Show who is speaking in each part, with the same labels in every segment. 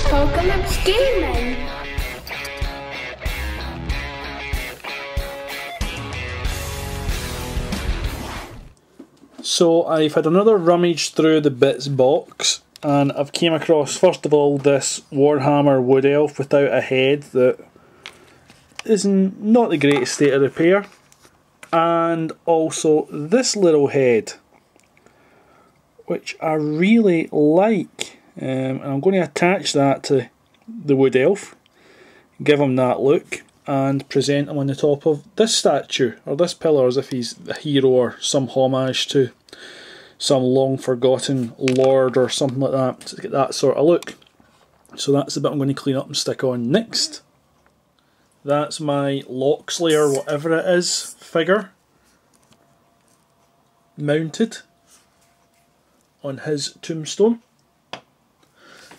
Speaker 1: Apocalypse Gaming.
Speaker 2: So I've had another rummage through the bits box, and I've came across first of all this Warhammer Wood Elf without a head that is in not the greatest state of repair, and also this little head which I really like, and I'm going to attach that to the Wood Elf, give him that look, and present him on the top of this statue, or this pillar, as if he's a hero or some homage to some long forgotten lord or something like that, to get that sort of look. So that's the bit I'm going to clean up and stick on next. That's my Loxley or whatever it is figure mounted on his tombstone.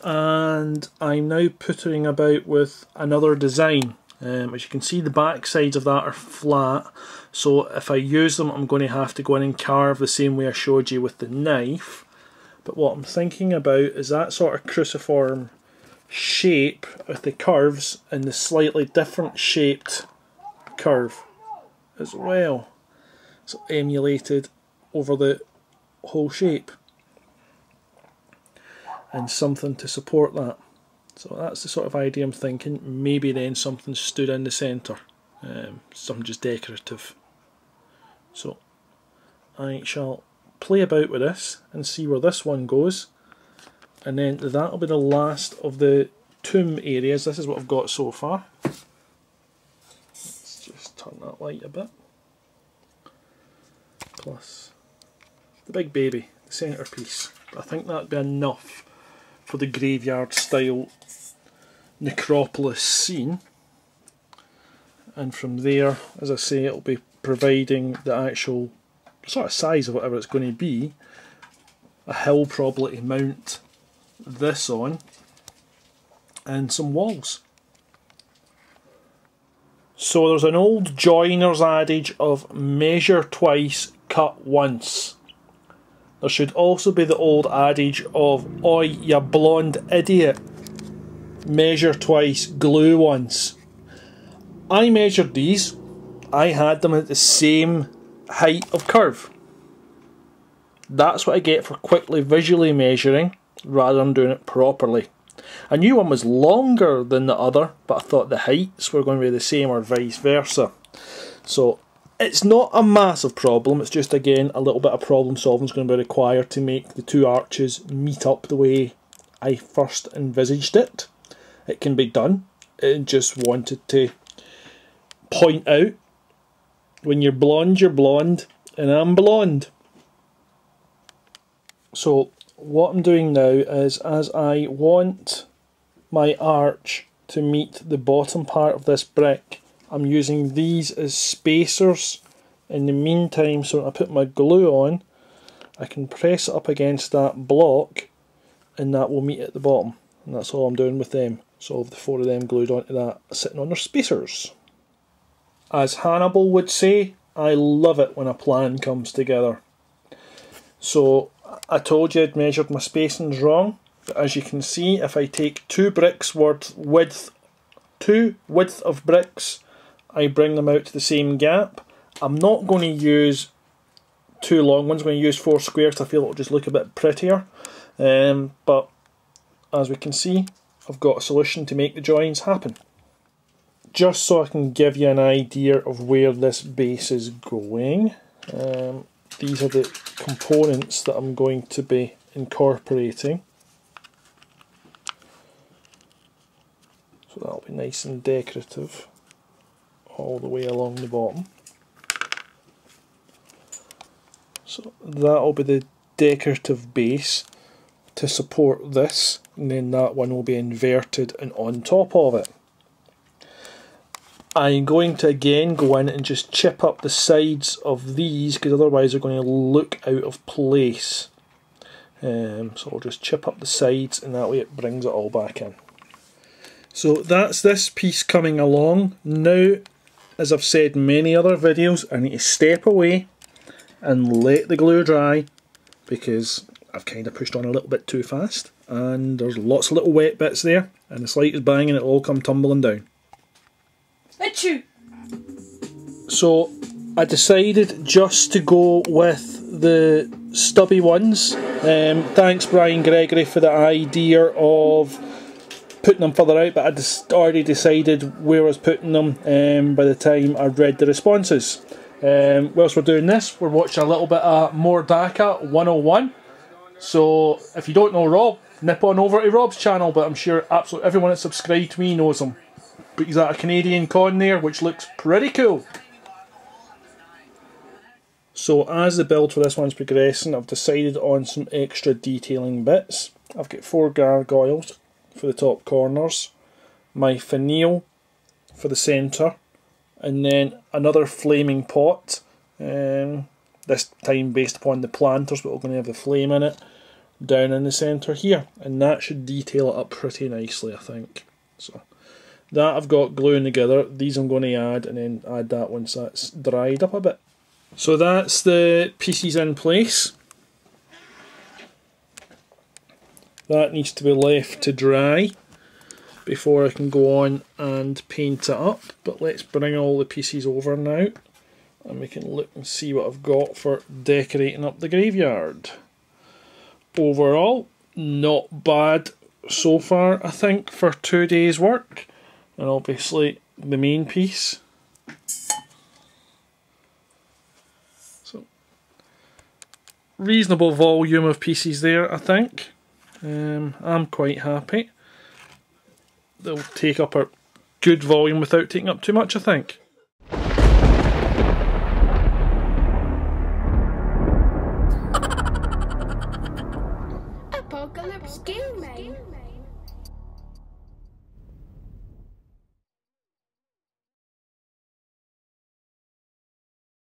Speaker 2: And I'm now puttering about with another design. As you can see, the back sides of that are flat, so if I use them I'm going to have to go in and carve the same way I showed you with the knife. But what I'm thinking about is that sort of cruciform shape with the curves and the slightly different shaped curve as well, so emulated over the whole shape, and something to support that. So that's the sort of idea I'm thinking. Maybe then something stood in the centre, something just decorative. So I shall play about with this and see where this one goes, and then that'll be the last of the tomb areas. This is what I've got so far. Let's just turn that light a bit. Plus the big baby, the centrepiece. But I think that'd be enough for the graveyard style necropolis scene, and from there, as I say, it'll be providing the actual sort of size of whatever it's going to be. A hill probably to mount this on, and some walls. So there's an old joiner's adage of measure twice, cut once. There should also be the old adage of, oi, you blonde idiot, measure twice, glue once. I measured these. I had them at the same height of curve. That's what I get for quickly visually measuring rather than doing it properly. I knew one was longer than the other, but I thought the heights were going to be the same or vice versa. So it's not a massive problem, it's just again a little bit of problem solving is going to be required to make the two arches meet up the way I first envisaged it. It can be done. I just wanted to point out, when you're blonde, and I'm blonde. So what I'm doing now is, as I want my arch to meet the bottom part of this brick, I'm using these as spacers in the meantime, so when I put my glue on I can press it up against that block and that will meet at the bottom, and that's all I'm doing with them. So the four of them glued onto that, sitting on their spacers. As Hannibal would say, I love it when a plan comes together. So I told you I'd measured my spacings wrong, but as you can see, if I take two bricks worth width of bricks, I bring them out to the same gap. I'm not going to use two long ones, I'm going to use 4 squares. I feel it'll just look a bit prettier. But as we can see, I've got a solution to make the joins happen. Just so I can give you an idea of where this base is going, these are the components that I'm going to be incorporating. So that'll be nice and decorative all the way along the bottom. So that'll be the decorative base to support this, and then that one will be inverted and on top of it. I'm going to again go in and just chip up the sides of these, because otherwise they're going to look out of place. So I'll just chip up the sides, and that way it brings it all back in. So that's this piece coming along. Now, as I've said in many other videos, I need to step away and let the glue dry, because I've kind of pushed on a little bit too fast, and there's lots of little wet bits there, and the slightest bang and it'll all come tumbling down.
Speaker 1: Achoo!
Speaker 2: So I decided just to go with the stubby ones. Thanks Brian Gregory for the idea of putting them further out, but I already decided where I was putting them by the time I read the responses. Whilst we're doing this, we're watching a little bit of More Daka 101. So if you don't know Rob, nip on over to Rob's channel, but I'm sure absolutely everyone that's subscribed to me knows him. But he's at a Canadian con there, which looks pretty cool. So as the build for this one's progressing, I've decided on some extra detailing bits. I've got 4 gargoyles for the top corners, my finial for the centre, and then another flaming pot, this time based upon the planters, but we're going to have the flame in it, down in the centre here, and that should detail it up pretty nicely, I think. So that I've got gluing together. These I'm going to add, and then add that once that's dried up a bit. So that's the pieces in place. That needs to be left to dry before I can go on and paint it up. But let's bring all the pieces over now, and we can look and see what I've got for decorating up the graveyard. Overall, not bad so far, I think, for 2 days work. And obviously the main piece. So, reasonable volume of pieces there, I think. I'm quite happy. They'll take up a good volume without taking up too much, I think.